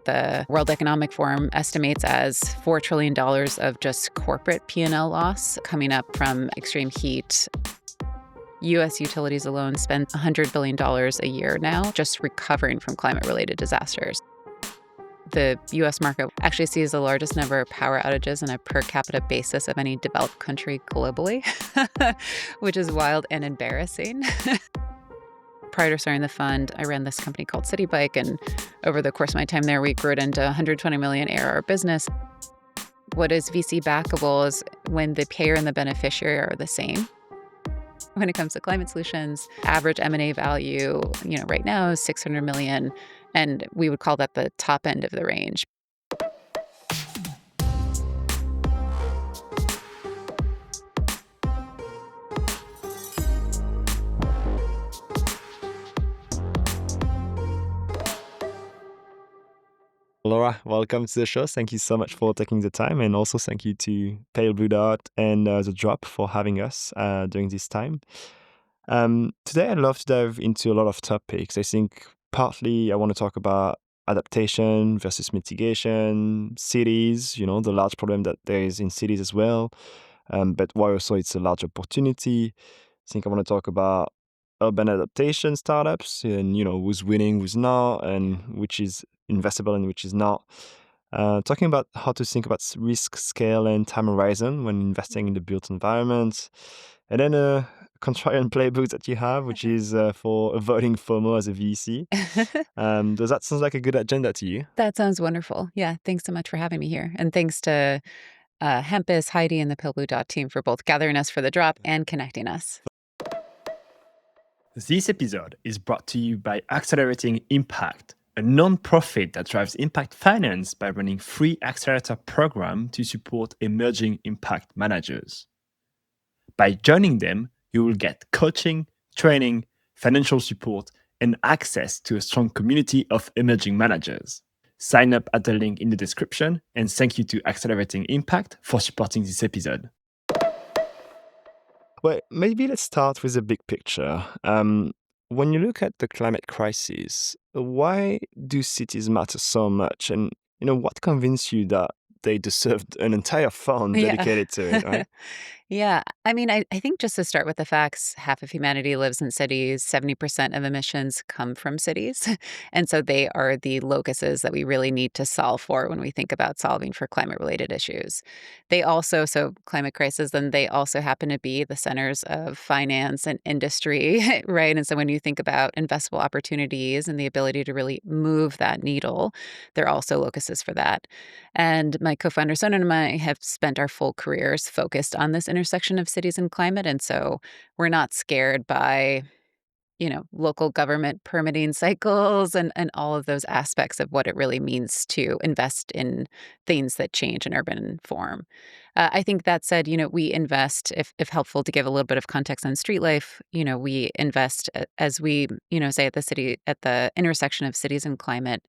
the World Economic Forum estimates as $4 trillion of just corporate P&L loss coming up from extreme heat. U.S. utilities alone spend $100 billion a year now just recovering from climate-related disasters. The U.S. market actually sees the largest number of power outages on a per capita basis of any developed country globally, which is wild and embarrassing. Prior to starting the fund, I ran this company called Citi Bike, and over the course of my time there, we grew it into $120 million ARR business. What is VC backable is when the payer and the beneficiary are the same. When it comes to climate solutions, average M&A value, right now is $600 million, and we would call that the top end of the range. Laura, welcome to the show. Thank you so much for taking the time, and also thank you to Pale Blue Dot and The Drop for having us during this time. Today, I'd love to dive into a lot of topics. I think partly I want to talk about adaptation versus mitigation, cities, the large problem that there is in cities as well, but why also it's a large opportunity. I think I want to talk about urban adaptation startups and, who's winning, who's not, and which is investable and which is not. Talking about how to think about risk, scale, and time horizon when investing in the built environment. And then a contrarian playbook that you have, which is for avoiding FOMO as a VC. Does that sound like a good agenda to you? That sounds wonderful. Yeah, thanks so much for having me here. And thanks to Hempus, Heidi, and the Pale Blue Dot team for both gathering us for the drop and connecting us. This episode is brought to you by Accelerating Impact, a non-profit that drives impact finance by running free accelerator program to support emerging impact managers. By joining them, you will get coaching, training, financial support, and access to a strong community of emerging managers. Sign up at the link in the description, and thank you to Accelerating Impact for supporting this episode. Well, maybe let's start with the big picture. When you look at the climate crisis, why do cities matter so much? And, what convinced you that they deserved an entire fund dedicated to it, right? Yeah. I mean, I think just to start with the facts, half of humanity lives in cities, 70% of emissions come from cities. And so they are the locuses that we really need to solve for when we think about solving for climate-related issues. They also, so climate crisis, then they also happen to be the centers of finance and industry, right? And so when you think about investable opportunities and the ability to really move that needle, they're also locuses for that. And my co-founder, Sonnen, and I have spent our full careers focused on this intersection of cities and climate. And so we're not scared by, local government permitting cycles and all of those aspects of what it really means to invest in things that change an urban form. I think that said, we invest, if helpful to give a little bit of context on street life, we invest as we, say at the intersection of cities and climate.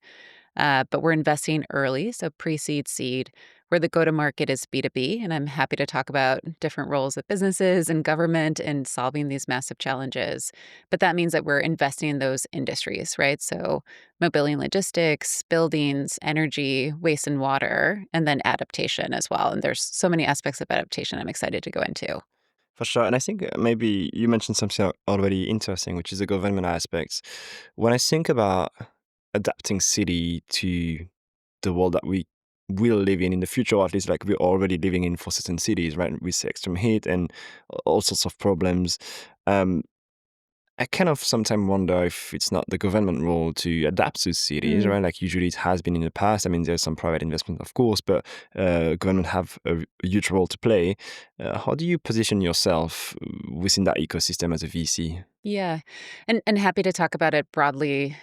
But we're investing early, so pre-seed, seed, where the go-to-market is B2B. And I'm happy to talk about different roles of businesses and government in solving these massive challenges. But that means that we're investing in those industries, right? So mobility and logistics, buildings, energy, waste and water, and then adaptation as well. And there's so many aspects of adaptation I'm excited to go into. For sure. And I think maybe you mentioned something already interesting, which is the government aspects. When I think about adapting city to the world that we will live in the future, or at least like we're already living in for certain cities, right? With extreme heat and all sorts of problems. I kind of sometimes wonder if it's not the government role to adapt to cities, right? Like usually it has been in the past. I mean, there's some private investment, of course, but government have a huge role to play. How do you position yourself within that ecosystem as a VC? Yeah. And happy to talk about it broadly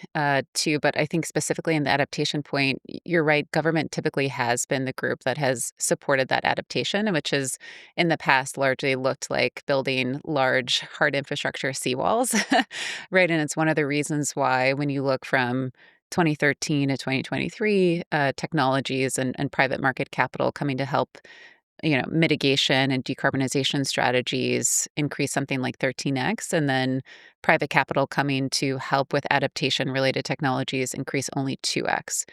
too, but I think specifically in the adaptation point, you're right. Government typically has been the group that has supported that adaptation, which has in the past largely looked like building large hard infrastructure seawalls, right? And it's one of the reasons why when you look from 2013 to 2023, technologies and private market capital coming to help mitigation and decarbonization strategies increase something like 13x, and then private capital coming to help with adaptation related technologies increase only 2x.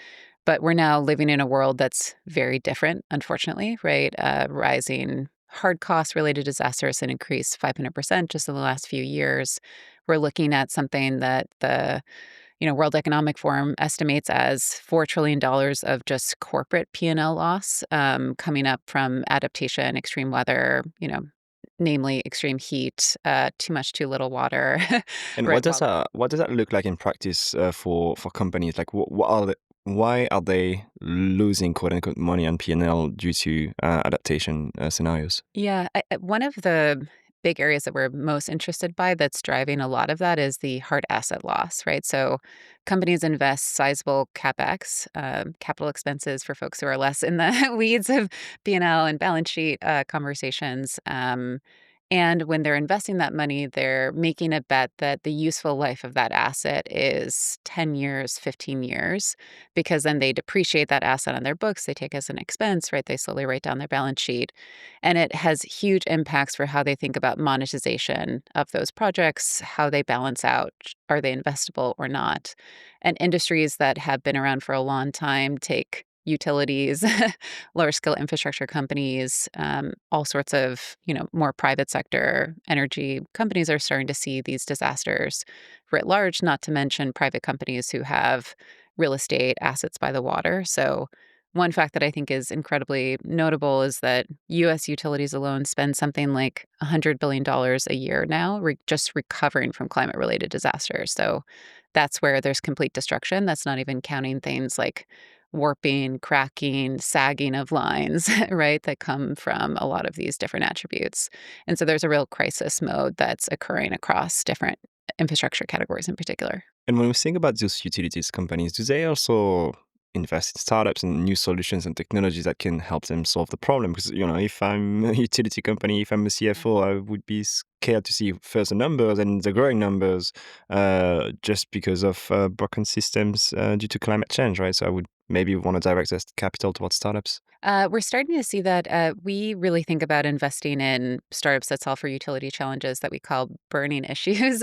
But we're now living in a world that's very different, unfortunately, right? Rising hard costs related disasters and increased 500% just in the last few years. We're looking at something that the World Economic Forum estimates as $4 trillion of just corporate P&L loss coming up from adaptation, extreme weather, namely extreme heat, too much, too little water, And right? what does that look like in practice for companies? Like, why are they losing quote unquote money on P&L due to adaptation scenarios? Yeah, one of the big areas that we're most interested by that's driving a lot of that is the hard asset loss, right? So companies invest sizable CapEx, capital expenses for folks who are less in the weeds of P&L and balance sheet conversations. And when they're investing that money, they're making a bet that the useful life of that asset is 10 years, 15 years, because then they depreciate that asset on their books. They take as an expense, right? They slowly write down their balance sheet. And it has huge impacts for how they think about monetization of those projects, how they balance out, are they investable or not? And industries that have been around for a long time, take utilities, large scale infrastructure companies, all sorts of, more private sector energy companies are starting to see these disasters writ large, not to mention private companies who have real estate assets by the water. So one fact that I think is incredibly notable is that US utilities alone spend something like $100 billion a year now just recovering from climate related disasters. So that's where there's complete destruction. That's not even counting things like warping, cracking, sagging of lines, right, that come from a lot of these different attributes. And so there's a real crisis mode that's occurring across different infrastructure categories in particular. And when we think about those utilities companies, do they also invest in startups and new solutions and technologies that can help them solve the problem? Because, if I'm a utility company, if I'm a CFO, I would be scared to see first the numbers and the growing numbers just because of broken systems due to climate change, right? So I would maybe want to direct this capital towards startups. We're starting to see that we really think about investing in startups that solve for utility challenges that we call burning issues,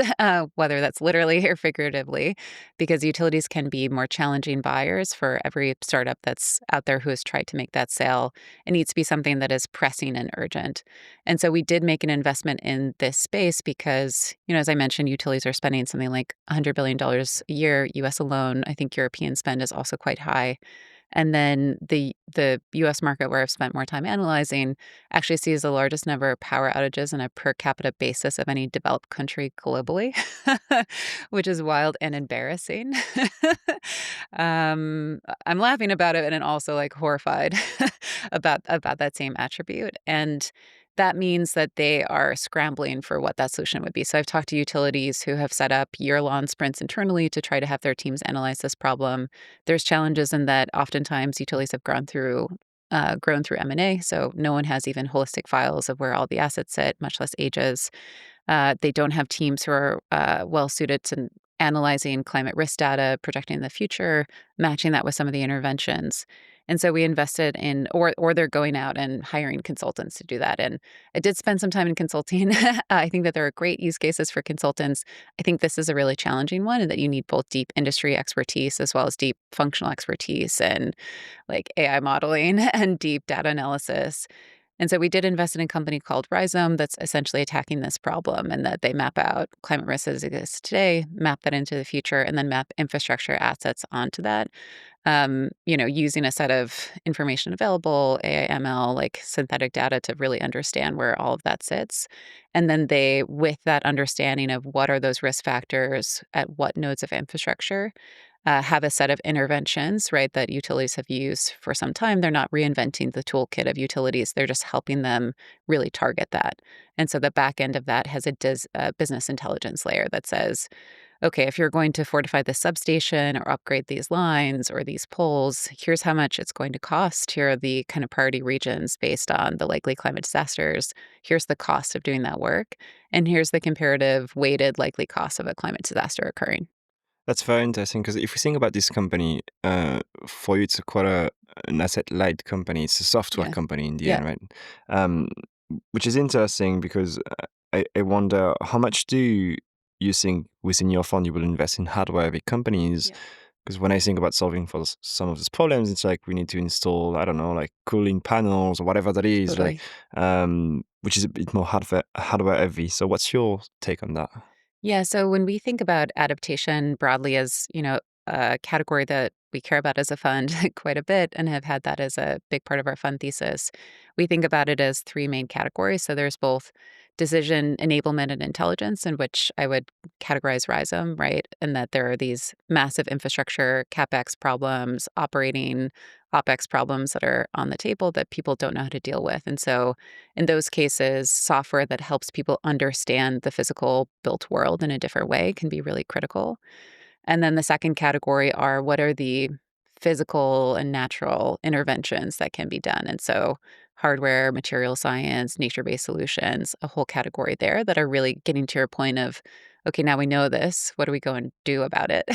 whether that's literally or figuratively, because utilities can be more challenging buyers for every startup that's out there who has tried to make that sale. It needs to be something that is pressing and urgent. And so we did make an investment in this space because, as I mentioned, utilities are spending something like $100 billion a year, US alone. I think European spend is also quite high. And then the US market, where I've spent more time analyzing, actually sees the largest number of power outages on a per capita basis of any developed country globally, which is wild and embarrassing. I'm laughing about it and then also like horrified about that same attribute. And that means that they are scrambling for what that solution would be. So I've talked to utilities who have set up year-long sprints internally to try to have their teams analyze this problem. There's challenges in that oftentimes utilities have grown through M&A, so no one has even holistic files of where all the assets sit, much less ages. They don't have teams who are well suited to analyzing climate risk data, projecting the future, matching that with some of the interventions. And so we invested in, or they're going out and hiring consultants to do that. And I did spend some time in consulting. I think that there are great use cases for consultants. I think this is a really challenging one, and that you need both deep industry expertise as well as deep functional expertise and like AI modeling and deep data analysis. And so we did invest in a company called Rhizome that's essentially attacking this problem, and that they map out climate risks as it exists today, map that into the future, and then map infrastructure assets onto that, using a set of information available, AI, ML, like synthetic data to really understand where all of that sits. And then they, with that understanding of what are those risk factors at what nodes of infrastructure, have a set of interventions, right, that utilities have used for some time. They're not reinventing the toolkit of utilities. They're just helping them really target that. And so the back end of that has a business intelligence layer that says, okay, if you're going to fortify this substation or upgrade these lines or these poles, here's how much it's going to cost. Here are the kind of priority regions based on the likely climate disasters. Here's the cost of doing that work. And here's the comparative weighted likely cost of a climate disaster occurring. That's very interesting because if we think about this company, for you, it's quite an asset-light company. It's a software Yeah. company in the Yeah. end, right? Um, which is interesting because I wonder how much do you think within your fund you will invest in hardware-heavy companies Yeah. Because when I think about solving for some of these problems, it's like we need to install, I don't know, like cooling panels or whatever that is, like, Totally. which is a bit more hardware heavy. So what's your take on that? Yeah, so when we think about adaptation broadly as, a category that we care about as a fund quite a bit and have had that as a big part of our fund thesis, we think about it as three main categories. So there's both decision enablement and intelligence, in which I would categorize Rhizome, right? And that there are these massive infrastructure, CapEx problems, operating OpEx problems that are on the table that people don't know how to deal with. And so in those cases, software that helps people understand the physical built world in a different way can be really critical. And then the second category are what are the physical and natural interventions that can be done. And so hardware, material science, nature-based solutions, a whole category there that are really getting to your point of, okay, now we know this. What do we go and do about it?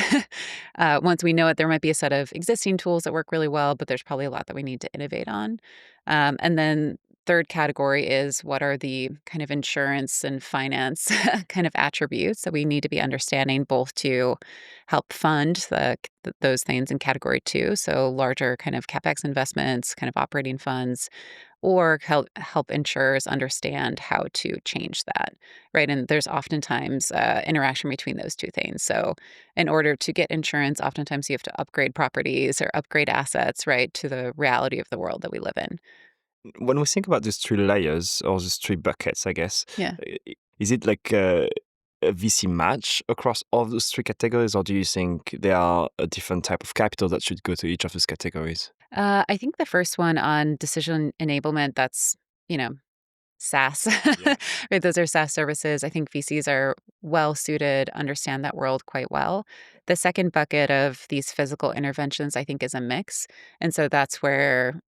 Once we know it, there might be a set of existing tools that work really well, but there's probably a lot that we need to innovate on. And then third category is what are the kind of insurance and finance kind of attributes that we need to be understanding both to help fund those things in category two, so larger kind of CapEx investments, kind of operating funds, or help insurers understand how to change that, right? And there's oftentimes interaction between those two things. So in order to get insurance, oftentimes you have to upgrade properties or upgrade assets, right, to the reality of the world that we live in. When we think about these three layers or these three buckets, I guess, Yeah. is it like a VC match across all those three categories, or do you think there are a different type of capital that should go to each of those categories? I think the first one on decision enablement, that's, you know, SaaS, Yeah. right? Those are SaaS services. I think VCs are well suited, understand that world quite well. The second bucket of these physical interventions, I think, is a mix. And so that's where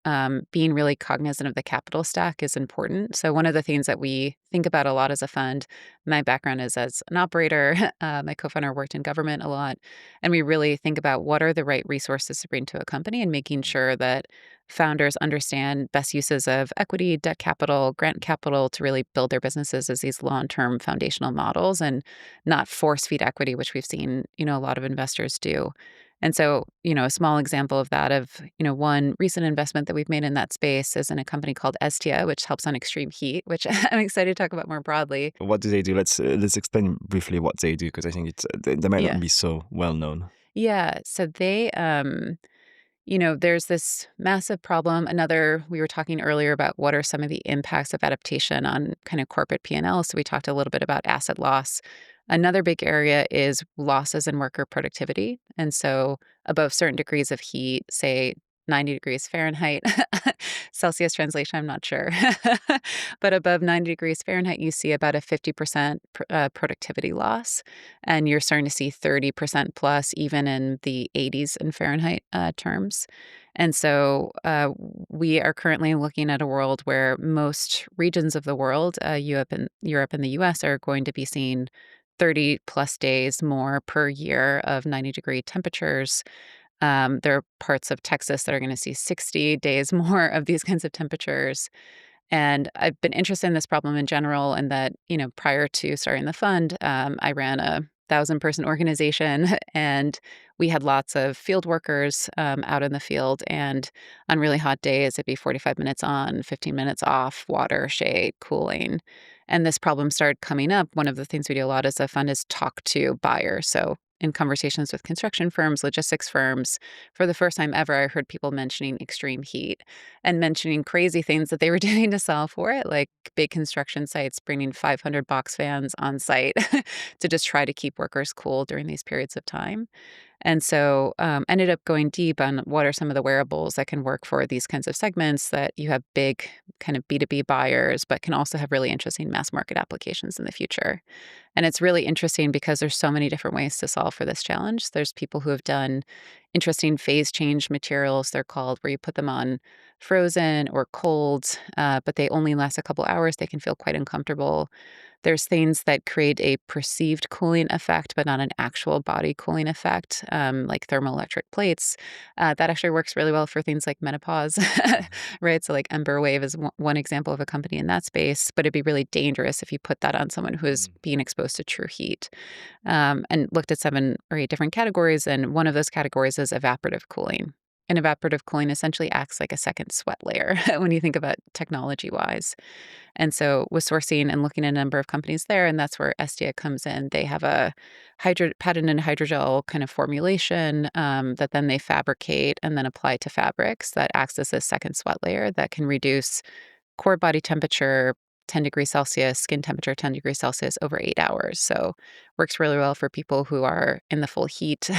being really cognizant of the capital stack is important. So, one of the things that we think about a lot as a fund, my background is as an operator. My co founder worked in government a lot. And we really think about what are the right resources to bring to a company and making sure that founders understand best uses of equity, debt capital, grant capital to really build their businesses as these long-term foundational models and not force feed equity, which we've seen, a lot of investors do. And so, a small example of that one recent investment that we've made in that space is in a company called Estia, which helps on extreme heat, which I'm excited to talk about more broadly. What do they do? Let's explain briefly what they do, because I think they might not Yeah. be so well known. Yeah. So they there's this massive problem. We were talking earlier about what are some of the impacts of adaptation on kind of corporate P&L. So we talked a little bit about asset loss. Another big area is losses in worker productivity. And so above certain degrees of heat, say 90 degrees Fahrenheit, Celsius translation, I'm not sure. But above 90 degrees Fahrenheit, you see about a 50% productivity loss. And you're starting to see 30% plus even in the 80s in Fahrenheit terms. And so we are currently looking at a world where most regions of the world, Europe and the US, are going to be seeing 30 plus days more per year of 90-degree temperatures. There are parts of Texas that are going to see 60 days more of these kinds of temperatures. And I've been interested in this problem in general, and that, prior to starting the fund, I ran a 1,000-person organization, and we had lots of field workers out in the field. And on really hot days, it'd be 45 minutes on, 15 minutes off, water, shade, cooling. And this problem started coming up. One of the things we do a lot as a fund is talk to buyers. So in conversations with construction firms, logistics firms, for the first time ever, I heard people mentioning extreme heat and mentioning crazy things that they were doing to solve for it, like big construction sites bringing 500 box fans on site to just try to keep workers cool during these periods of time. And so ended up going deep on what are some of the wearables that can work for these kinds of segments that you have big kind of B2B buyers, but can also have really interesting mass market applications in the future. And it's really interesting because there's so many different ways to solve for this challenge. There's people who have done, interesting phase change materials, they're called, where you put them on frozen or cold, but they only last a couple hours. They can feel quite uncomfortable. There's things that create a perceived cooling effect, but not an actual body cooling effect, like thermoelectric plates. That actually works really well for things like menopause, right? So, like Ember Wave is one example of a company in that space, but it'd be really dangerous if you put that on someone who is Mm. being exposed to true heat. And looked at 7 or 8 different categories, and one of those categories is evaporative cooling. And evaporative cooling essentially acts like a second sweat layer when you think about technology wise. And so was sourcing and looking at a number of companies there, and that's where Estia comes in. They have a patented hydrogel kind of formulation that then they fabricate and then apply to fabrics that acts as a second sweat layer that can reduce core body temperature 10 degrees Celsius, skin temperature 10 degrees Celsius over 8 hours. So works really well for people who are in the full heat,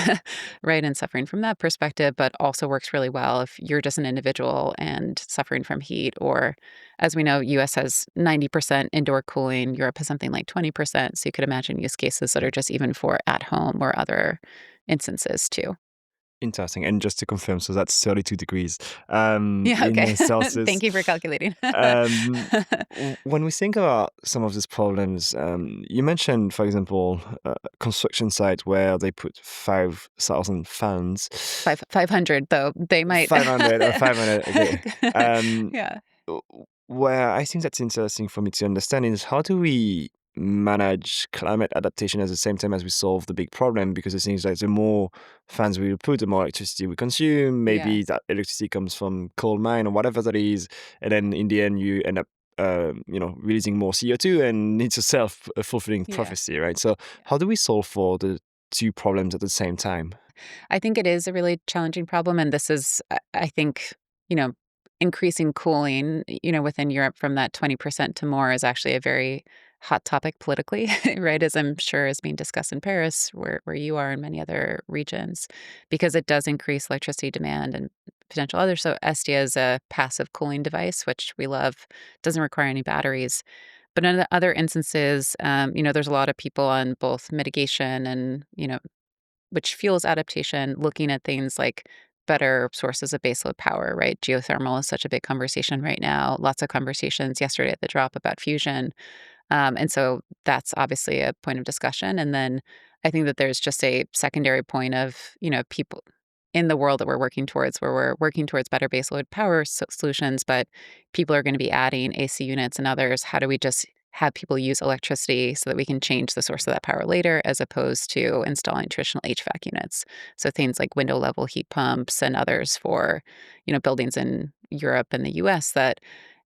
right, and suffering from that perspective, but also works really well if you're just an individual and suffering from heat. Or as we know, US has 90% indoor cooling, Europe has something like 20%. So you could imagine use cases that are just even for at home or other instances too. Interesting. And just to confirm, so that's 32 degrees Yeah, in okay. Celsius. Thank you for calculating. Um, when we think about some of these problems, you mentioned, for example, a construction site where they put 5,000 fans. 500 though, they might 500 or 500, okay. Um, Yeah. w- where I think that's interesting for me to understand is how do we manage climate adaptation at the same time as we solve the big problem? Because it seems like the more fans we put, the more electricity we consume. Maybe Yes. that electricity comes from coal mine or whatever that is, and then in the end you end up, releasing more CO2, and it's a self-fulfilling Yeah. prophecy, right? So Yeah. how do we solve for the two problems at the same time? I think it is a really challenging problem, and this is, I think, you know, increasing cooling, within Europe from that 20% to more is actually a very hot topic politically, right? As I'm sure is being discussed in Paris, where you are and many other regions, because it does increase electricity demand and potential others. So Estia is a passive cooling device, which we love, doesn't require any batteries. But in the other instances, there's a lot of people on both mitigation and, which fuels adaptation, looking at things like better sources of baseload power, right? Geothermal is such a big conversation right now. Lots of conversations yesterday at the drop about fusion. And so that's obviously a point of discussion. And then I think that there's just a secondary point of, people in the world that we're working towards, where we're working towards better baseload power solutions, but people are going to be adding AC units and others. How do we just have people use electricity so that we can change the source of that power later, as opposed to installing traditional HVAC units? So things like window level heat pumps and others for, buildings in Europe and the US that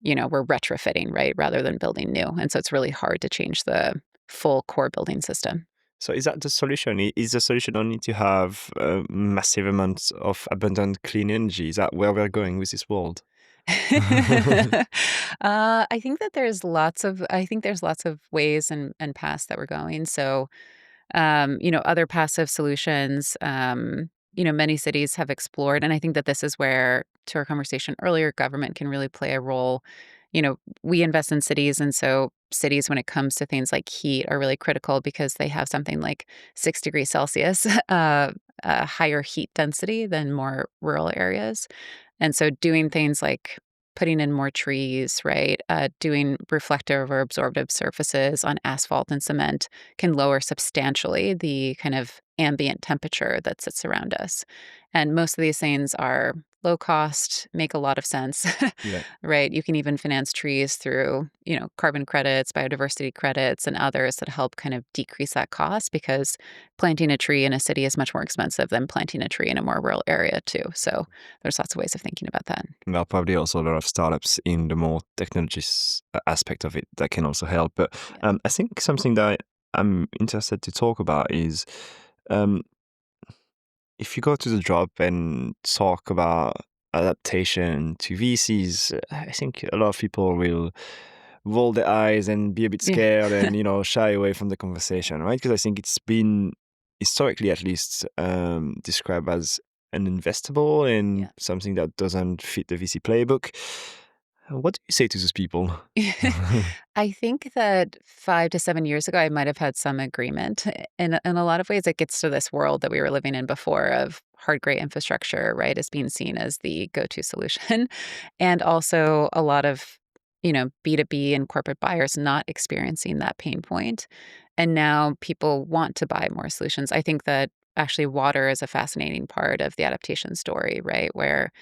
we're retrofitting, right, rather than building new. And so it's really hard to change the full core building system. So is that the solution? Is the solution only to have massive amounts of abundant clean energy? Is that where we're going with this world? I think there's lots of ways and paths that we're going. So other passive solutions, many cities have explored. And I think that this is where, to our conversation earlier, government can really play a role. We invest in cities. And so cities, when it comes to things like heat, are really critical because they have something like 6 degrees Celsius, a higher heat density than more rural areas. And so doing things like putting in more trees, right? Doing reflective or absorptive surfaces on asphalt and cement can lower substantially the kind of ambient temperature that sits around us. And most of these things are low cost, make a lot of sense, Yeah. right? You can even finance trees through, carbon credits, biodiversity credits, and others that help kind of decrease that cost, because planting a tree in a city is much more expensive than planting a tree in a more rural area too. So there's lots of ways of thinking about that. There are probably also a lot of startups in the more aspect of it that can also help. But Yeah. I think something that I'm interested to talk about is, um, if you go to the drop and talk about adaptation to VCs, I think a lot of people will roll their eyes and be a bit Yeah. scared and shy away from the conversation, right? Because I think it's been historically, at least, described as an investable and Yeah. something that doesn't fit the VC playbook. What do you say to those people? I think that 5 to 7 years ago, I might have had some agreement. In a lot of ways, it gets to this world that we were living in before of hard gray infrastructure, right, is being seen as the go-to solution. And also a lot of, B2B and corporate buyers not experiencing that pain point. And now people want to buy more solutions. I think that actually water is a fascinating part of the adaptation story, right? Where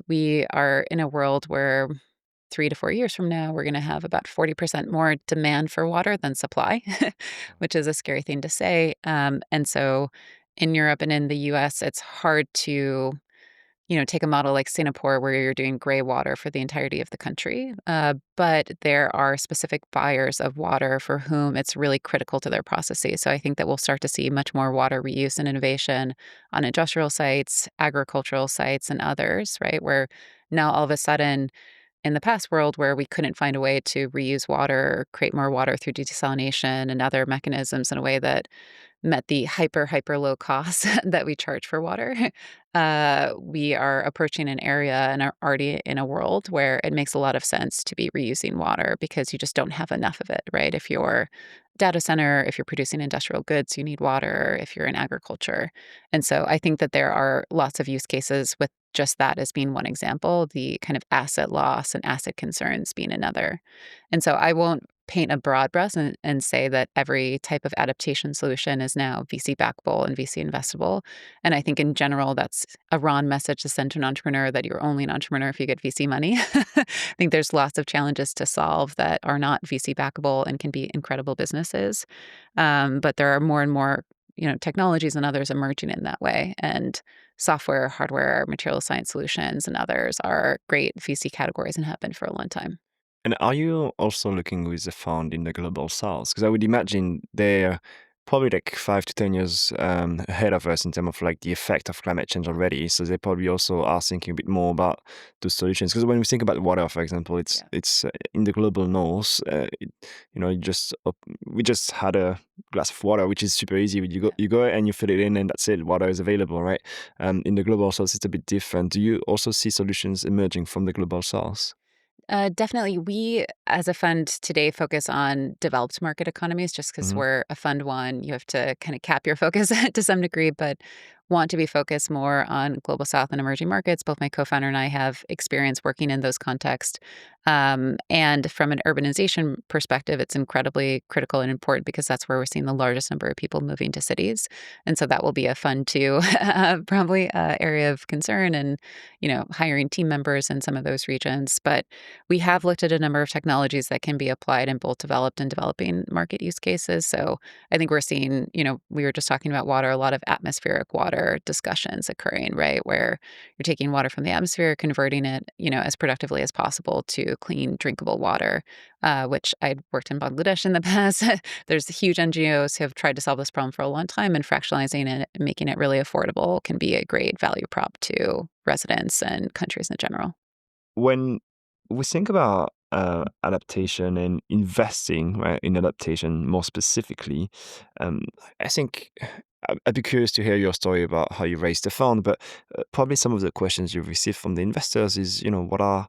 we are in a world where 3 to 4 years from now, we're going to have about 40% more demand for water than supply, which is a scary thing to say. And so in Europe and in the US, it's hard to take a model like Singapore where you're doing gray water for the entirety of the country. But there are specific buyers of water for whom it's really critical to their processes. So I think that we'll start to see much more water reuse and innovation on industrial sites, agricultural sites, and others, right? Where now all of a sudden, in the past world where we couldn't find a way to reuse water or create more water through desalination and other mechanisms in a way that met the hyper low costs that we charge for water, we are approaching an area and are already in a world where it makes a lot of sense to be reusing water because you just don't have enough of it, right? If you're data center, if you're producing industrial goods, you need water, if you're in agriculture. And so I think that there are lots of use cases with just that as being one example, the kind of asset loss and asset concerns being another. And so I won't paint a broad brush and say that every type of adaptation solution is now VC backable and VC investable. And I think in general, that's a wrong message to send to an entrepreneur that you're only an entrepreneur if you get VC money. I think there's lots of challenges to solve that are not VC backable and can be incredible businesses. But there are more and more technologies and others emerging in that way. And software, hardware, material science solutions, and others are great VC categories and have been for a long time. And are you also looking with the fund in the global south? Because I would imagine they're probably like 5 to 10 years ahead of us in terms of like the effect of climate change already. So they probably also are thinking a bit more about the solutions. Because when we think about water, for example, it's Yeah. it's in the global north. We just had a glass of water, which is super easy. Yeah. You go and you fill it in, and that's it. Water is available, right? In the global south, it's a bit different. Do you also see solutions emerging from the global south? Definitely. We, as a fund today, focus on developed market economies just because Hmm. we're a fund one. You have to kind of cap your focus to some degree, but want to be focused more on global south and emerging markets. Both my co-founder and I have experience working in those contexts. And from an urbanization perspective, it's incredibly critical and important because that's where we're seeing the largest number of people moving to cities. And so that will be a fund two, probably area of concern and, hiring team members in some of those regions. But we have looked at a number of technologies that can be applied in both developed and developing market use cases. So I think we're seeing, we were just talking about water, a lot of atmospheric water discussions occurring, right? Where you're taking water from the atmosphere, converting it, as productively as possible to clean, drinkable water, which I'd worked in Bangladesh in the past. There's huge NGOs who have tried to solve this problem for a long time, and fractionalizing it and making it really affordable can be a great value prop to residents and countries in general. When we think about adaptation and investing, right, in adaptation more specifically, um, I think I'd be curious to hear your story about how you raised the fund, but probably some of the questions you've received from the investors is, what are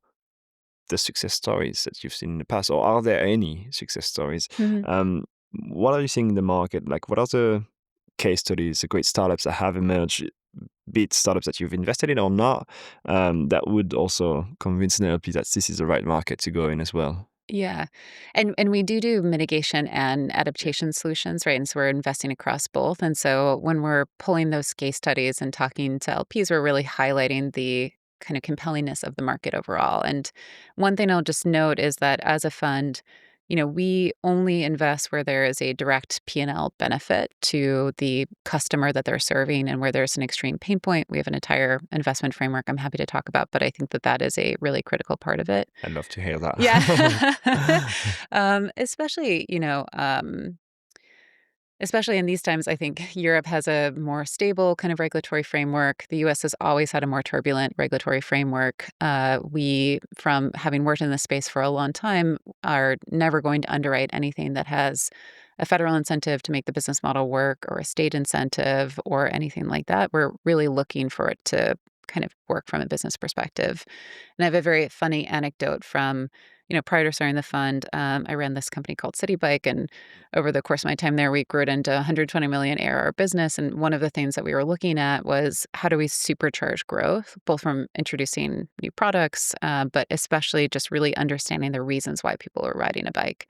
the success stories that you've seen in the past, or are there any success stories? Mhm. Um, what are you seeing in the market? Like, what are the case studies, the great startups that have emerged, be it startups that you've invested in or not, that would also convince an LP that this is the right market to go in as well? Yeah. And we do mitigation and adaptation solutions, right? And so we're investing across both. And so when we're pulling those case studies and talking to LPs, we're really highlighting the kind of compellingness of the market overall. And one thing I'll just note is that as a fund, we only invest where there is a direct P&L benefit to the customer that they're serving and where there's an extreme pain point. We have an entire investment framework I'm happy to talk about, but I think that that is a really critical part of it. I'd love to hear that. Yeah. Especially, especially in these times, I think Europe has a more stable kind of regulatory framework. The US has always had a more turbulent regulatory framework. We, from having worked in this space for a long time, are never going to underwrite anything that has a federal incentive to make the business model work or a state incentive or anything like that. We're really looking for it to kind of work from a business perspective. And I have a very funny anecdote from, prior to starting the fund, I ran this company called Citi Bike, and over the course of my time there, we grew it into 120 million ARR business. And one of the things that we were looking at was how do we supercharge growth, both from introducing new products, but especially just really understanding the reasons why people are riding a bike.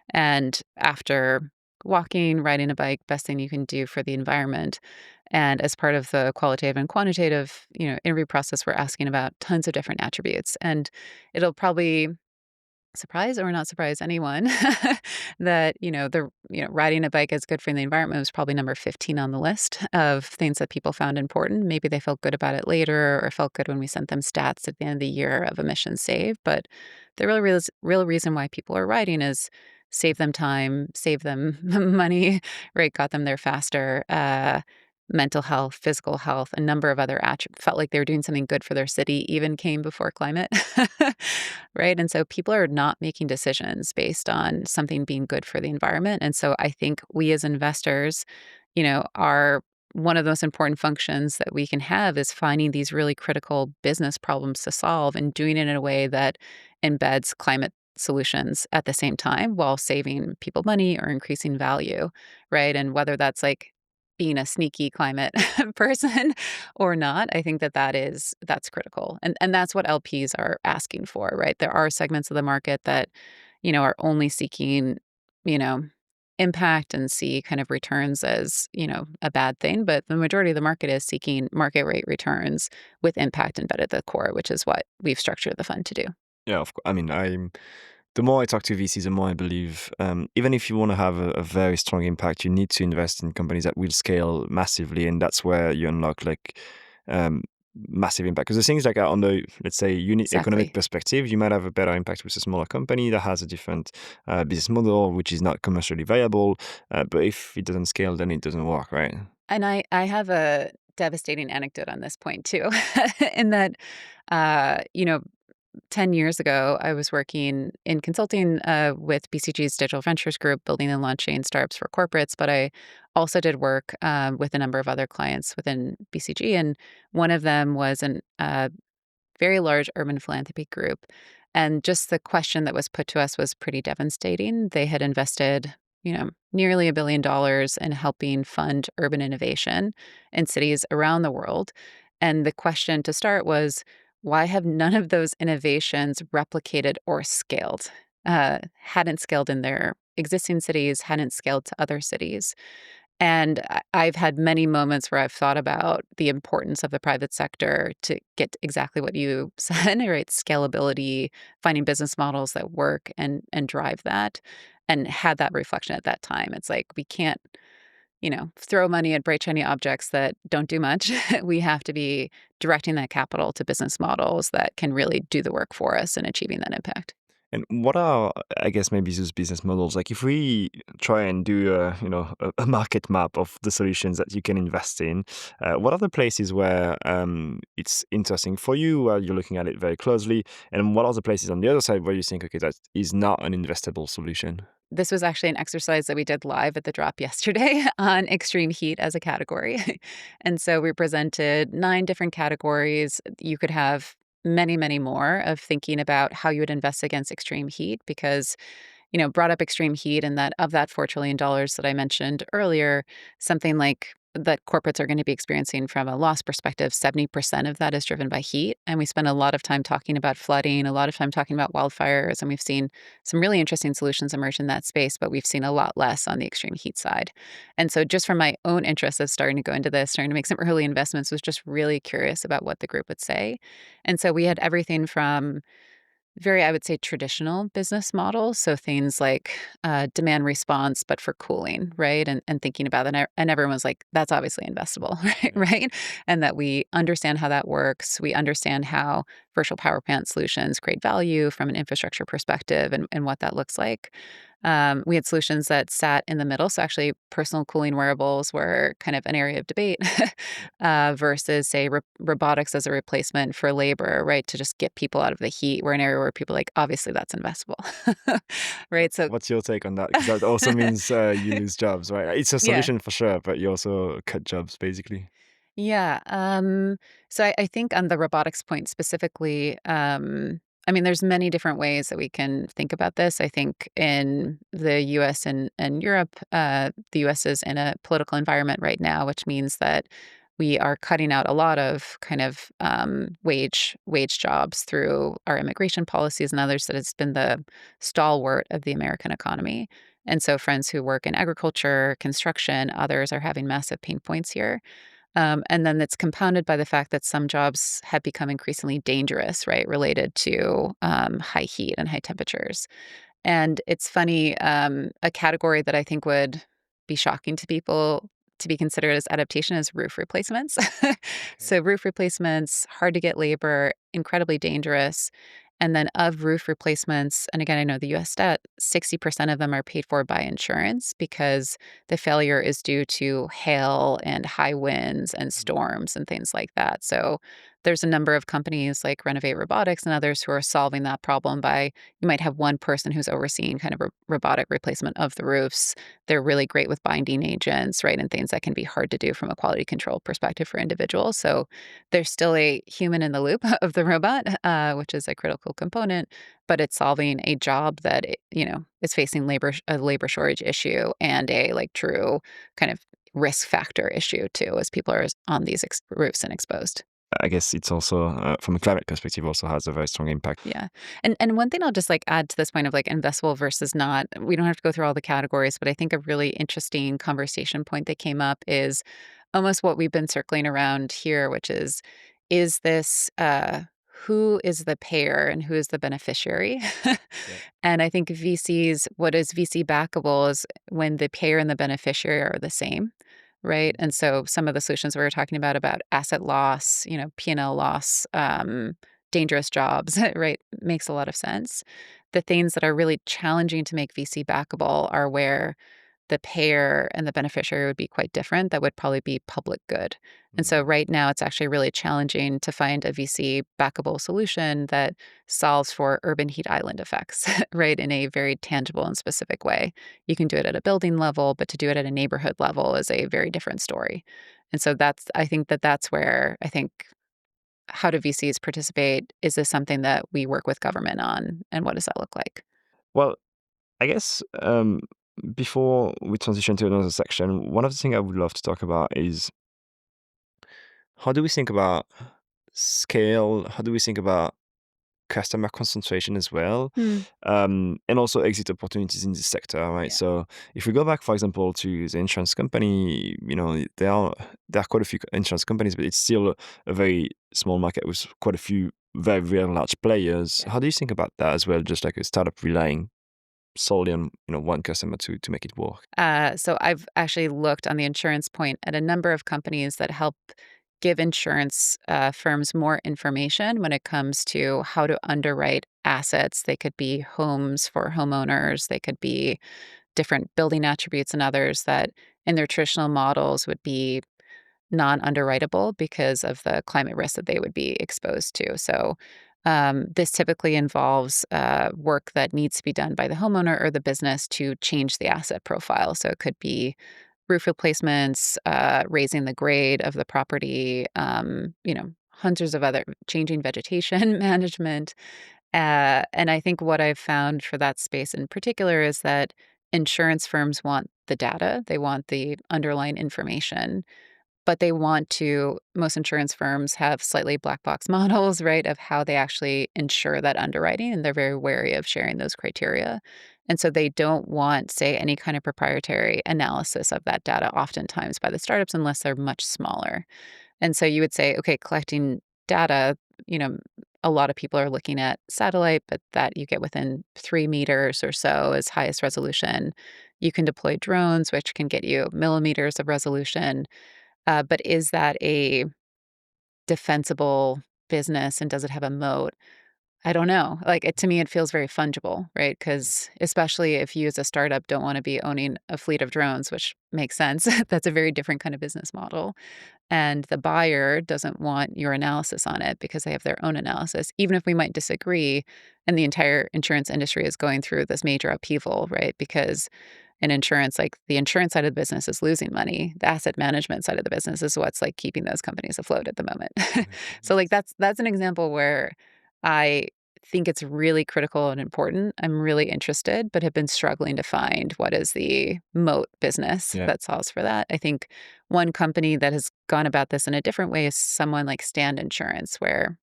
And after walking, riding a bike, best thing you can do for the environment. And as part of the qualitative and quantitative, interview process, we're asking about tons of different attributes. And it'll probably surprise or not surprise anyone that, riding a bike is good for the environment was probably number 15 on the list of things that people found important. Maybe they felt good about it later or felt good when we sent them stats at the end of the year of emissions saved. But the real reason why people are riding is save them time, save them money, right? Got them there faster. Mental health, physical health, a number of other attributes, felt like they were doing something good for their city, even came before climate, right? And so people are not making decisions based on something being good for the environment. And so I think we as investors, are one of the most important functions that we can have is finding these really critical business problems to solve and doing it in a way that embeds climate solutions at the same time while saving people money or increasing value, right? And whether that's like being a sneaky climate person or not, I think that's critical. And that's what LPs are asking for, right? There are segments of the market that, are only seeking, you know, impact and see kind of returns as, a bad thing. But the majority of the market is seeking market rate returns with impact embedded at the core, which is what we've structured the fund to do. Yeah, of course. I mean, the more I talk to VCs, the more I believe, even if you want to have a very strong impact, you need to invest in companies that will scale massively, and that's where you unlock like um, massive impact. Because the things like on the, let's say, unit economic Exactly. perspective, you might have a better impact with a smaller company that has a different business model, which is not commercially viable. But if it doesn't scale, then it doesn't work, right? And I have a devastating anecdote on this point too, in that, uh, you know, 10 years ago, I was working in consulting with BCG's Digital Ventures group, building and launching startups for corporates. But I also did work with a number of other clients within BCG. And one of them was a very large urban philanthropy group. And just the question that was put to us was pretty devastating. They had invested, nearly $1 billion in helping fund urban innovation in cities around the world. And the question to start was, why have none of those innovations replicated or scaled? Hadn't scaled in their existing cities, hadn't scaled to other cities. And I've had many moments where I've thought about the importance of the private sector to get exactly what you said, right? Scalability, finding business models that work and drive that, and had that reflection at that time. It's like we can't, throw money at bright shiny objects that don't do much. We have to be directing that capital to business models that can really do the work for us in achieving that impact. And what are, I guess, maybe those business models? Like, if we try and do a market map of the solutions that you can invest in, what are the places where it's interesting for you, where you're looking at it very closely, and what are the places on the other side where you think, okay, that is not an investable solution? This was actually an exercise that we did live at the drop yesterday on extreme heat as a category. And so we presented 9 different categories. You could have many, many more of thinking about how you would invest against extreme heat because, brought up extreme heat and that of that $4 trillion that I mentioned earlier, something like that corporates are going to be experiencing from a loss perspective, 70% of that is driven by heat. And we spend a lot of time talking about flooding, a lot of time talking about wildfires, and we've seen some really interesting solutions emerge in that space, but we've seen a lot less on the extreme heat side. And so just from my own interest of starting to go into this, starting to make some early investments, was just really curious about what the group would say. And so we had everything from very, I would say, traditional business models. So things like demand response, but for cooling, right? And thinking about that. And everyone was like, that's obviously investable, right? Yeah. Right? And that we understand how that works. We understand how virtual power plant solutions create value from an infrastructure perspective and what that looks like. We had solutions that sat in the middle. So actually, personal cooling wearables were kind of an area of debate versus, say, robotics as a replacement for labor, right? To just get people out of the heat. We're an area where people are like, obviously, that's investable, right? So, What's your take on that? Because that also means you lose jobs, right? It's a yeah. solution for sure, but you also cut jobs, basically. Yeah. So I think on the robotics point specifically, I mean, there's many different ways that we can think about this. I think in the US and Europe, the US is in a political environment right now, which means that we are cutting out a lot of kind of wage jobs through our immigration policies and others that has been the stalwart of the American economy. And so friends who work in agriculture, construction, others are having massive pain points here. And then it's compounded by the fact that some jobs have become increasingly dangerous, right, related to high heat and high temperatures. And it's funny, a category that I think would be shocking to people to be considered as adaptation is roof replacements. Okay. So, roof replacements, hard to get labor, incredibly dangerous. And then, of roof replacements, and again, I know the US stat, 60% of them are paid for by insurance because the failure is due to hail and high winds and Mhm. storms and things like that. So, there's a number of companies like Renovate Robotics and others who are solving that problem by you might have one person who's overseeing kind of a robotic replacement of the roofs. They're really great with binding agents, right, and things that can be hard to do from a quality control perspective for individuals. So there's still a human in the loop of the robot, which is a critical component, but it's solving a job that is facing a labor shortage issue and a like true kind of risk factor issue too, as people are on these roofs and exposed. I guess it's also, from a climate perspective, also has a very strong impact. Yeah. And one thing I'll just like add to this point of like investable versus not, we don't have to go through all the categories, but I think a really interesting conversation point that came up is almost what we've been circling around here, which is this who is the payer and who is the beneficiary? Yeah. And I think VCs, what is VC backable is when the payer and the beneficiary are the same. Right. Mhm. And so some of the solutions we were talking about asset loss, P&L loss, dangerous jobs, right, makes a lot of sense. The things that are really challenging to make VC backable are where the payer and the beneficiary would be quite different. That would probably be public good. And so Mm. right now it's actually really challenging to find a VC backable solution that solves for urban heat island effects, right, in a very tangible and specific way. You can do it at a building level, but to do it at a neighborhood level is a very different story. And so I think that's where I think how do VCs participate? Is this something that we work with government on? And what does that look like? Well, I guess, before we transition to another section, one of the things I would love to talk about is how do we think about scale? How do we think about customer concentration as well, Hmm. and also exit opportunities in this sector, right? Yeah. So if we go back, for example, to the insurance company, there are quite a few insurance companies, but it's still a very small market with quite a few very, very large players. Yeah. How do you think about that as well? Just like a startup relying solely on one customer to make it work. So I've actually looked on the insurance point at a number of companies that help give insurance firms more information when it comes to how to underwrite assets. They could be homes for homeowners, they could be different building attributes and others that in their traditional models would be non-underwritable because of the climate risk that they would be exposed to. So, this typically involves work that needs to be done by the homeowner or the business to change the asset profile. So it could be roof replacements, raising the grade of the property, hundreds of other changing vegetation management. And I think what I've found for that space in particular is that insurance firms want the data, they want the underlying information, but they want to most insurance firms have slightly black box models, right, of how they actually ensure that underwriting, and they're very wary of sharing those criteria. And so they don't want, say, any kind of proprietary analysis of that data oftentimes by the startups unless they're much smaller. And so you would say, okay, collecting data, you know, a lot of people are looking at satellite, but that you get within 3 meters or so is highest resolution. You can deploy drones, which can get you millimeters of resolution, but is that a defensible business and does it have a moat? I don't know. Like, to me, it feels very fungible, right? Because especially if you as a startup don't want to be owning a fleet of drones, which makes sense, that's a very different kind of business model. And the buyer doesn't want your analysis on it because they have their own analysis, even if we might disagree. And the entire insurance industry is going through this major upheaval, right? Because in insurance, like the insurance side of the business is losing money. The asset management side of the business is what's like keeping those companies afloat at the moment. So like that's an example where I think it's really critical and important. I'm really interested, but have been struggling to find what is the moat business Yeah. that solves for that. I think one company that has gone about this in a different way is someone like Stand Insurance, where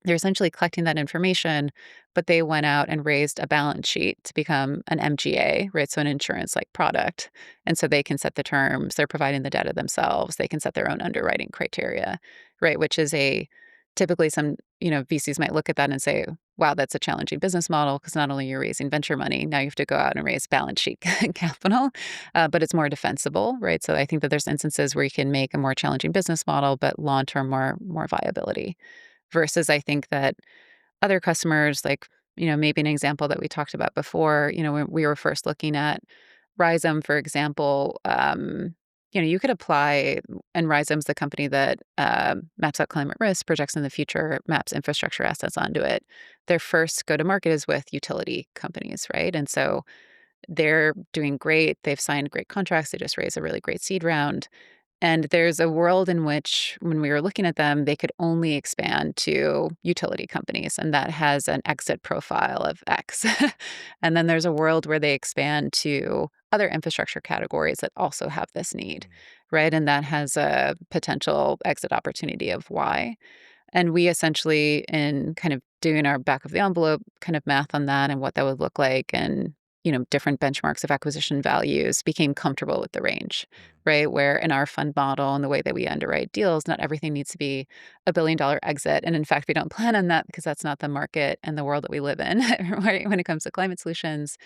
they're essentially collecting that information, but they went out and raised a balance sheet to become an MGA, right? So an insurance like product. And so they can set the terms, they're providing the data themselves, they can set their own underwriting criteria, right? Which is a typically some, VCs might look at that and say, wow, that's a challenging business model because not only you're raising venture money, now you have to go out and raise balance sheet capital, but it's more defensible, right? So I think that there's instances where you can make a more challenging business model, but long-term more viability. Versus I think that other customers, like, maybe an example that we talked about before, when we were first looking at Rhizome, for example, you could apply, and Rhizome's the company that maps out climate risk, projects in the future, maps infrastructure assets onto it. Their first go-to-market is with utility companies, right? And so they're doing great. They've signed great contracts. They just raised a really great seed round. And there's a world in which, when we were looking at them, they could only expand to utility companies, and that has an exit profile of X. And then there's a world where they expand to other infrastructure categories that also have this need, right? And that has a potential exit opportunity of Y. And we essentially, in kind of doing our back of the envelope kind of math on that and what that would look like, and different benchmarks of acquisition values, became comfortable with the range, right? Where in our fund model and the way that we underwrite deals, not everything needs to be a $1 billion exit. And in fact, we don't plan on that because that's not the market and the world that we live in, right? When it comes to climate solutions,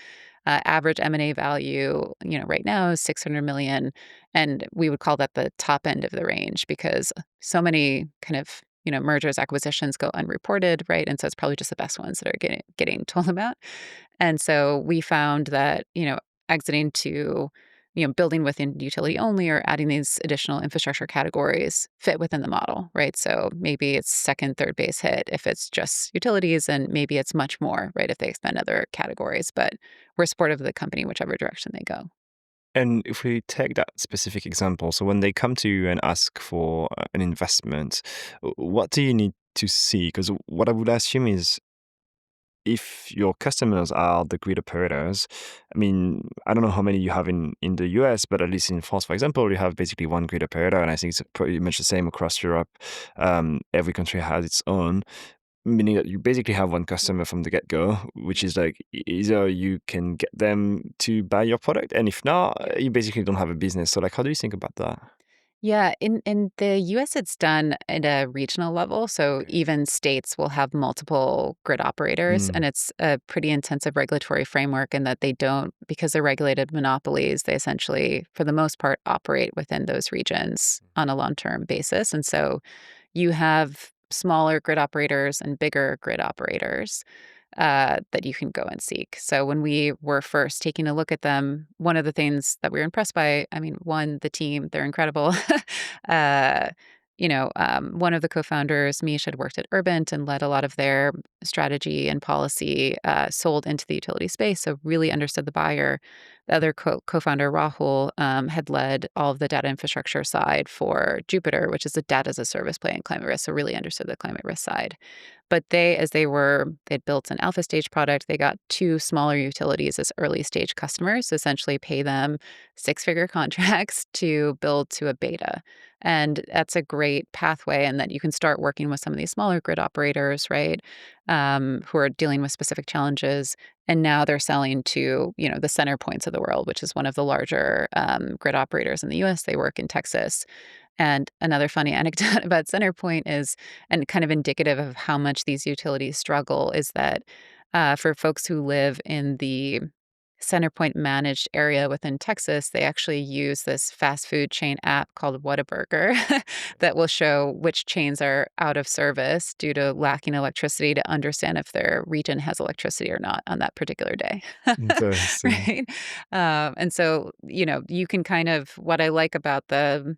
average M&A value, right now is 600 million. And we would call that the top end of the range because so many kind of, mergers, acquisitions go unreported, right? And so it's probably just the best ones that are getting told about. And so we found that, exiting to, building within utility only or adding these additional infrastructure categories fit within the model, right? So maybe it's second, third base hit if it's just utilities, and maybe it's much more, right, if they expand other categories. But we're supportive of the company, whichever direction they go. And if we take that specific example, so when they come to you and ask for an investment, what do you need to see? Because what I would assume is if your customers are the grid operators, I mean, I don't know how many you have in the US, but at least in France, for example, you have basically one grid operator, and I think it's pretty much the same across Europe. Every country has its own, meaning that you basically have one customer from the get-go, which is like either you can get them to buy your product, and if not, you basically don't have a business. So, like, how do you think about that? Yeah, in the US, it's done at a regional level. So Okay. even states will have multiple grid operators, Mm, and it's a pretty intensive regulatory framework in that they don't, because they're regulated monopolies, they essentially, for the most part, operate within those regions on a long-term basis. And so you have smaller grid operators and bigger grid operators that you can go and seek. So when we were first taking a look at them, one of the things that we were impressed by, I mean, one, the team, they're incredible. uh, one of the co-founders, Mish, had worked at Urbint and led a lot of their strategy and policy, sold into the utility space, so really understood the buyer. The other co-founder, Rahul, had led all of the data infrastructure side for Jupiter, which is a data as a service play in climate risk, so really understood the climate risk side. But they'd built an alpha stage product. They got two smaller utilities as early stage customers, essentially pay them six-figure contracts to build to a beta. And that's a great pathway, and that you can start working with some of these smaller grid operators, right, who are dealing with specific challenges. And now they're selling to, the center points of the world, which is one of the larger grid operators in the US. They work in Texas. And another funny anecdote about Centerpoint is, and kind of indicative of how much these utilities struggle, is that for folks who live in the Centerpoint managed area within Texas, they actually use this fast food chain app called Whataburger that will show which chains are out of service due to lacking electricity to understand if their region has electricity or not on that particular day. interesting. Right. And so, you can kind of, what I like about the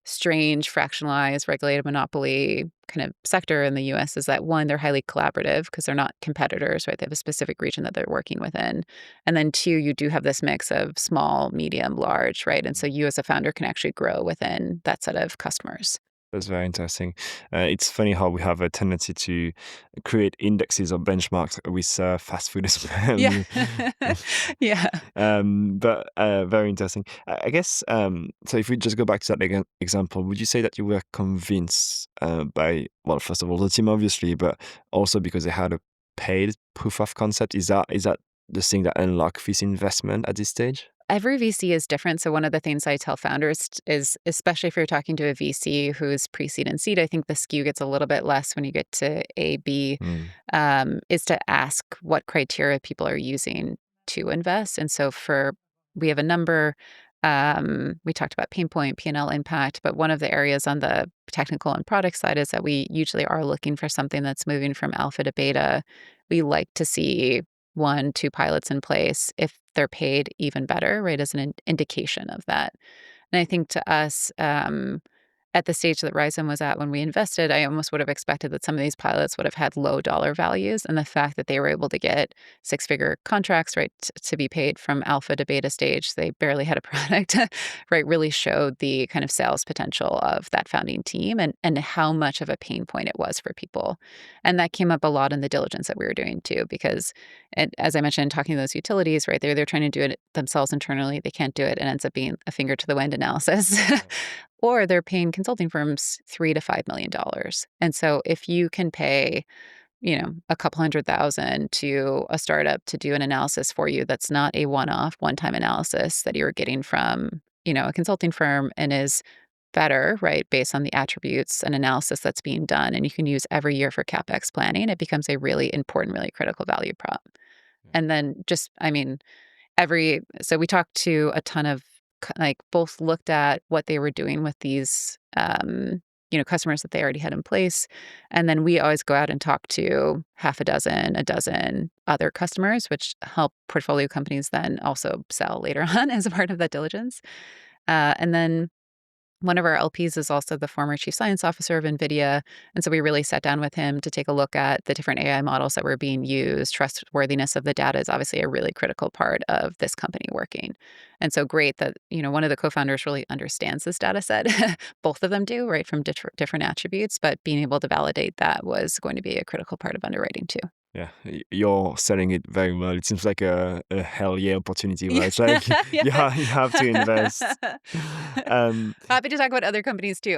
strange, fractionalized, regulated monopoly kind of sector in the US is that one, they're highly collaborative because they're not competitors, right? They have a specific region that they're working within. And then two, you do have this mix of small, medium, large, right? And so you as a founder can actually grow within that set of customers. That's very interesting. It's funny how we have a tendency to create indexes or benchmarks with fast food as Yeah. well. Yeah. But very interesting. I guess, so if we just go back to that example, would you say that you were convinced by, well, first of all, the team, obviously, but also because they had a paid proof of concept? Is that the thing that unlocked this investment at this stage? Every VC is different. So one of the things I tell founders is, especially if you're talking to a VC who's pre-seed and seed, I think the skew gets a little bit less when you get to A, B, Mm. is to ask what criteria people are using to invest. And so we have a number. We talked about pain point, P&L impact, but one of the areas on the technical and product side is that we usually are looking for something that's moving from alpha to beta. We like to see one, two pilots in place. If they're paid, even better, right, as an indication of that. And I think to us, at the stage that Ryzen was at when we invested, I almost would have expected that some of these pilots would have had low dollar values. And the fact that they were able to get six-figure contracts, right, to be paid from alpha to beta stage, they barely had a product, right, really showed the kind of sales potential of that founding team and how much of a pain point it was for people. And that came up a lot in the diligence that we were doing too, because as I mentioned, talking to those utilities, right, they're trying to do it themselves internally. They can't do it. It ends up being a finger to the wind analysis. Or they're paying consulting firms $3 to $5 million. And so if you can pay, a couple 100,000 to a startup to do an analysis for you, that's not a one-off, one-time analysis that you're getting from, a consulting firm and is better, right, based on the attributes and analysis that's being done. And you can use every year for CapEx planning. It becomes a really important, really critical value prop. And then so we talked to a ton of both looked at what they were doing with these customers that they already had in place, and then we always go out and talk to half a dozen other customers, which help portfolio companies then also sell later on as a part of that diligence. And then one of our LPs is also the former chief science officer of NVIDIA. And so we really sat down with him to take a look at the different AI models that were being used. Trustworthiness of the data is obviously a really critical part of this company working. And so great that, one of the co-founders really understands this data set. Both of them do, right, from different attributes, but being able to validate that was going to be a critical part of underwriting too. Yeah, you're selling it very well. It seems like a hell yeah opportunity, right? Yeah. It's like Yeah. you have to invest. Um, Happy to talk about other companies too.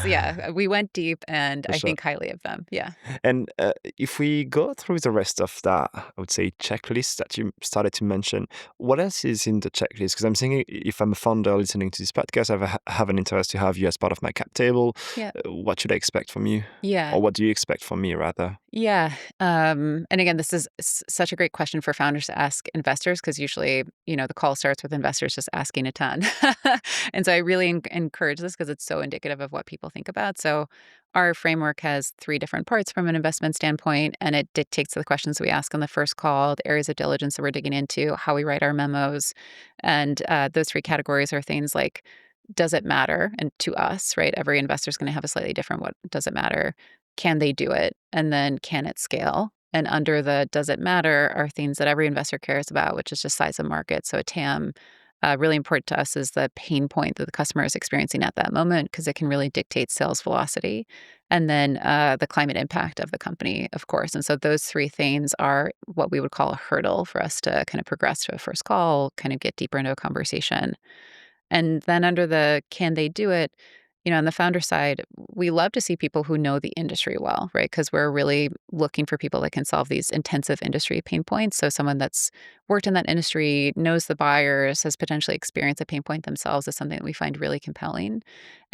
Yeah, we went deep and for I sure. think highly of them. Yeah. And if we go through the rest of that, I would say checklist that you started to mention, what else is in the checklist? Because I'm thinking if I'm a founder listening to this podcast, have an interest to have you as part of my cap table. Yeah. What should I expect from you? Yeah. Or what do you expect from me, rather? Yeah. And again, this is such a great question for founders to ask investors because usually, the call starts with investors just asking a ton. And so I really encourage this because it's so indicative of what people think about. So our framework has three different parts from an investment standpoint, and it dictates the questions we ask on the first call, the areas of diligence that we're digging into, how we write our memos. And those three categories are things like, does it matter? And to us, right, every investor is going to have a slightly different what does it matter? Can they do it? And then can it scale? And under the does it matter are things that every investor cares about, which is just size of market. So a TAM, really important to us is the pain point that the customer is experiencing at that moment because it can really dictate sales velocity. And then the climate impact of the company, of course. And so those three things are what we would call a hurdle for us to kind of progress to a first call, kind of get deeper into a conversation. And then under the can they do it, on the founder side, we love to see people who know the industry well, right? Because we're really looking for people that can solve these intensive industry pain points. So someone that's worked in that industry, knows the buyers, has potentially experienced a pain point themselves is something that we find really compelling.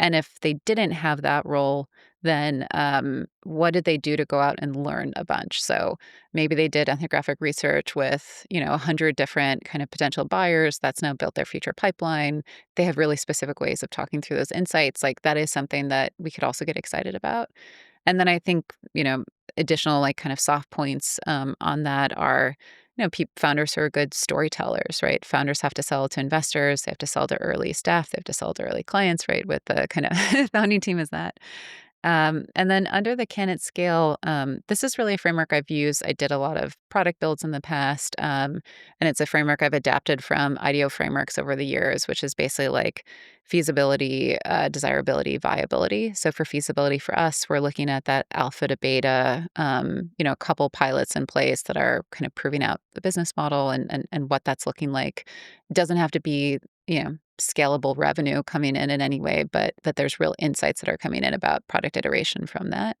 And if they didn't have that role, then what did they do to go out and learn a bunch? So maybe they did ethnographic research with, 100 different kind of potential buyers. That's now built their future pipeline. They have really specific ways of talking through those insights. Like that is something that we could also get excited about. And then I think, additional like kind of soft points on that are founders who are good storytellers, right? Founders have to sell to investors, they have to sell to early staff, they have to sell to early clients, right? With the kind of founding team is that. And then under the Canet scale, this is really a framework I've used. I did a lot of product builds in the past, and it's a framework I've adapted from IDEO frameworks over the years, which is basically like feasibility, desirability, viability. So for feasibility for us, we're looking at that alpha to beta, a couple pilots in place that are kind of proving out the business model and what that's looking like. It doesn't have to be, scalable revenue coming in any way, but that there's real insights that are coming in about product iteration from that.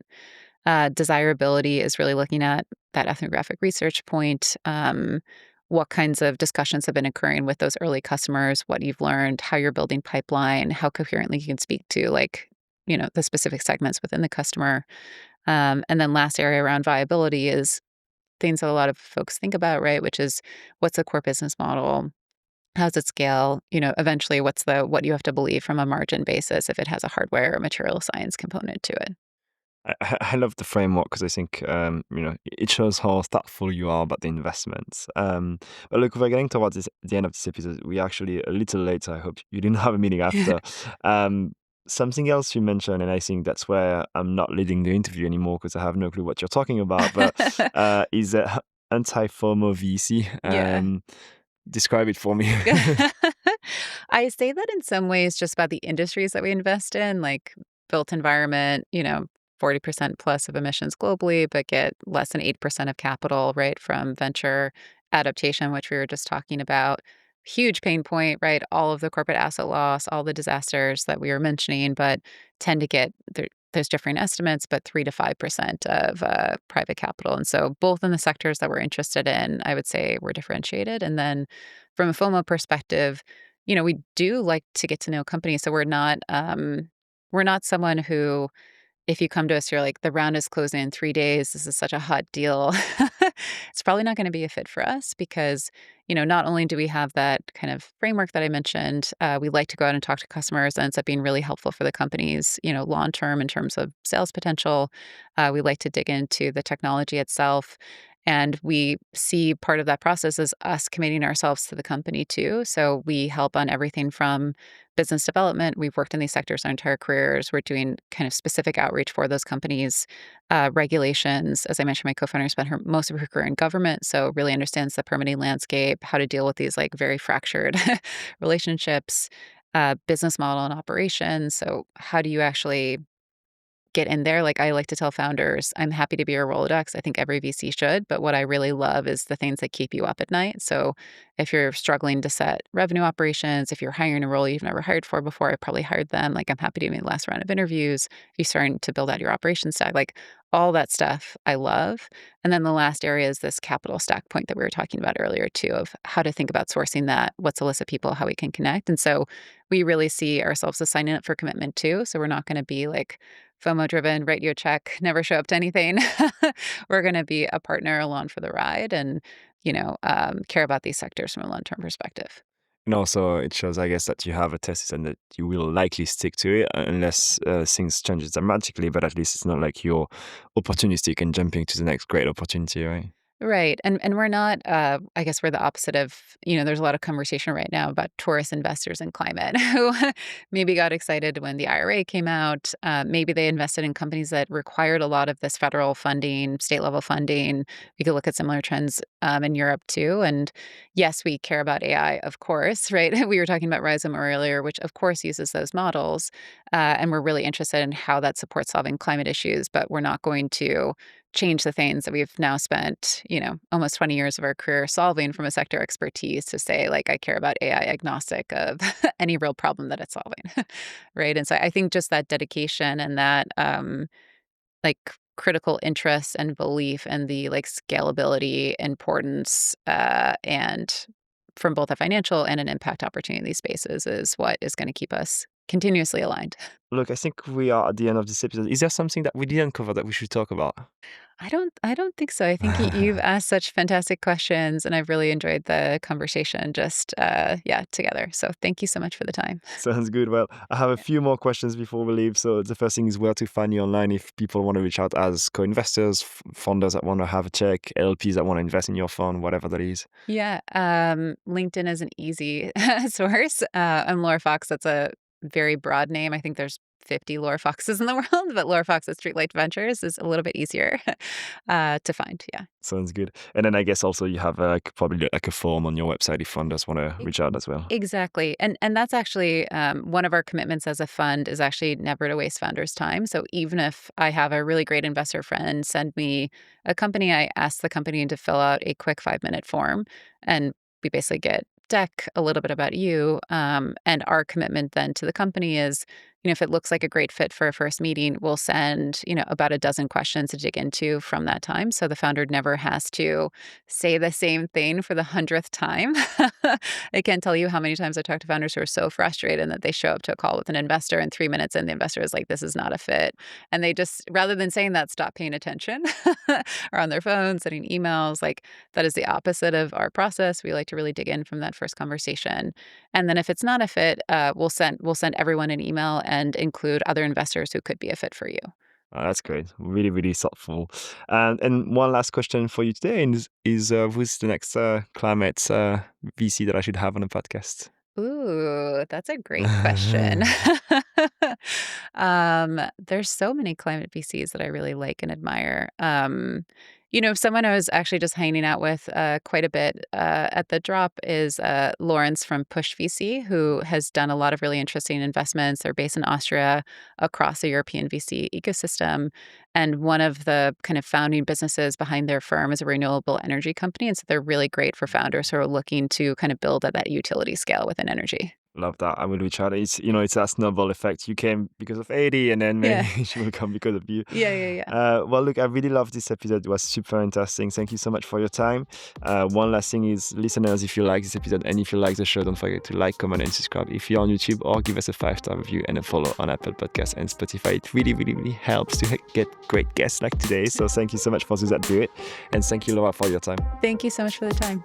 Desirability is really looking at that ethnographic research point. What kinds of discussions have been occurring with those early customers, what you've learned, how you're building pipeline, how coherently you can speak to the specific segments within the customer. And then last area around viability is things that a lot of folks think about, right? Which is what's the core business model? How does it scale? Eventually, what you have to believe from a margin basis if it has a hardware or material science component to it? I love the framework because I think it shows how thoughtful you are about the investments. But look, we're getting towards the end of this episode. We're actually a little late, so I hope you didn't have a meeting after. Um, Something else you mentioned, and I think that's where I'm not leading the interview anymore because I have no clue what you're talking about. But is anti-FOMO VC? Yeah. Describe it for me. I say that in some ways just about the industries that we invest in, like built environment, 40% plus of emissions globally, but get less than 8% of capital, right, from venture adaptation, which we were just talking about. Huge pain point, right? All of the corporate asset loss, all the disasters that we were mentioning, but tend to get there's differing estimates, but 3 to 5% of private capital. And so, both in the sectors that we're interested in, I would say we're differentiated. And then, from a FOMO perspective, we do like to get to know companies. So we're not someone who, if you come to us, you're like, the round is closing in 3 days. This is such a hot deal. It's probably not going to be a fit for us because, not only do we have that kind of framework that I mentioned, we like to go out and talk to customers. That ends up being really helpful for the companies, long term in terms of sales potential. We like to dig into the technology itself. And we see part of that process as us committing ourselves to the company too. So we help on everything from business development. We've worked in these sectors our entire careers. We're doing kind of specific outreach for those companies, regulations. As I mentioned, my co-founder spent most of her career in government, so really understands the permitting landscape, how to deal with these like very fractured relationships, business model and operations. So how do you actually get in there? Like, I like to tell founders, I'm happy to be your Rolodex. I think every VC should, but what I really love is the things that keep you up at night. So if you're struggling to set revenue operations, if you're hiring a role you've never hired for before, I probably hired them. Like, I'm happy to be the last round of interviews. If you're starting to build out your operations stack, like all that stuff I love. And then the last area is this capital stack point that we were talking about earlier too, of how to think about sourcing that, what's the list of people, how we can connect. And so we really see ourselves as signing up for commitment too. So we're not going to be like FOMO driven, write you a check, never show up to anything. We're going to be a partner along for the ride and, care about these sectors from a long term perspective. And also, it shows, I guess, that you have a thesis and that you will likely stick to it unless things change dramatically. But at least it's not like you're opportunistic and jumping to the next great opportunity, right? Right. And we're not, I guess we're the opposite of, there's a lot of conversation right now about tourist investors in climate who maybe got excited when the IRA came out. Maybe they invested in companies that required a lot of this federal funding, state level funding. We could look at similar trends in Europe too. And yes, we care about AI, of course, right? We were talking about Rhizome earlier, which of course uses those models. And we're really interested in how that supports solving climate issues, but we're not going to change the things that we've now spent, almost 20 years of our career solving from a sector expertise to say, like, I care about AI agnostic of any real problem that it's solving. Right. And so I think just that dedication and that like critical interest and belief and the like scalability, importance, and from both a financial and an impact opportunity in these spaces is what is going to keep us continuously aligned. Look, I think we are at the end of this episode. Is there something that we didn't cover that we should talk about? I don't think so. I think you've asked such fantastic questions, and I've really enjoyed the conversation just, yeah, together. So thank you so much for the time. Sounds good. Well, I have a Yeah. few more questions before we leave. So the first thing is where to find you online if people want to reach out as co-investors, founders that want to have a check, LPs that want to invest in your fund, whatever that is. Yeah, LinkedIn is an easy source. I'm Laura Fox. That's a very broad name. I think there's 50 Laura Foxes in the world, but Laura Fox at Streetlight Ventures is a little bit easier to find. Yeah. Sounds good. And then I guess also you have probably like a form on your website if funders want to E reach out as well. Exactly, and that's actually, one of our commitments as a fund is actually never to waste founders' time, so even if I have a really great investor friend send me a company, I ask the company to fill out a quick 5-minute form, and we basically get deck, a little bit about you, and our commitment then to the company is, if it looks like a great fit for a first meeting, we'll send, about a dozen questions to dig into from that time, so the founder never has to say the same thing for the 100th time. I can't tell you how many times I talk to founders who are so frustrated that they show up to a call with an investor and 3 minutes in, the investor is like, "This is not a fit." And they just, rather than saying that, stop paying attention or on their phones, sending emails. Like, that is the opposite of our process. We like to really dig in from that first conversation. And then if it's not a fit, we'll send everyone an email and include other investors who could be a fit for you. Oh, that's great. Really, really thoughtful. And one last question for you today is who's the next climate VC that I should have on the podcast? Ooh, that's a great question. There's so many climate VCs that I really like and admire. Someone I was actually just hanging out with quite a bit at the drop is Lawrence from Push VC, who has done a lot of really interesting investments. They're based in Austria across the European VC ecosystem. And one of the kind of founding businesses behind their firm is a renewable energy company. And so they're really great for founders who are looking to kind of build at that utility scale within energy. Love that. I will reach out. It's that snowball effect. You came because of 80 and then Yeah. maybe she will come because of you. Yeah, yeah, yeah. Well, look, I really love this episode. It was super interesting. Thank you so much for your time. One last thing is, listeners, if you like this episode and if you like the show, don't forget to like, comment, and subscribe if you're on YouTube, or give us a 5-star review and a follow on Apple Podcasts and Spotify. It really, really, really helps to get great guests like today. So thank you so much for those that do it. And thank you, Laura, for your time. Thank you so much for the time.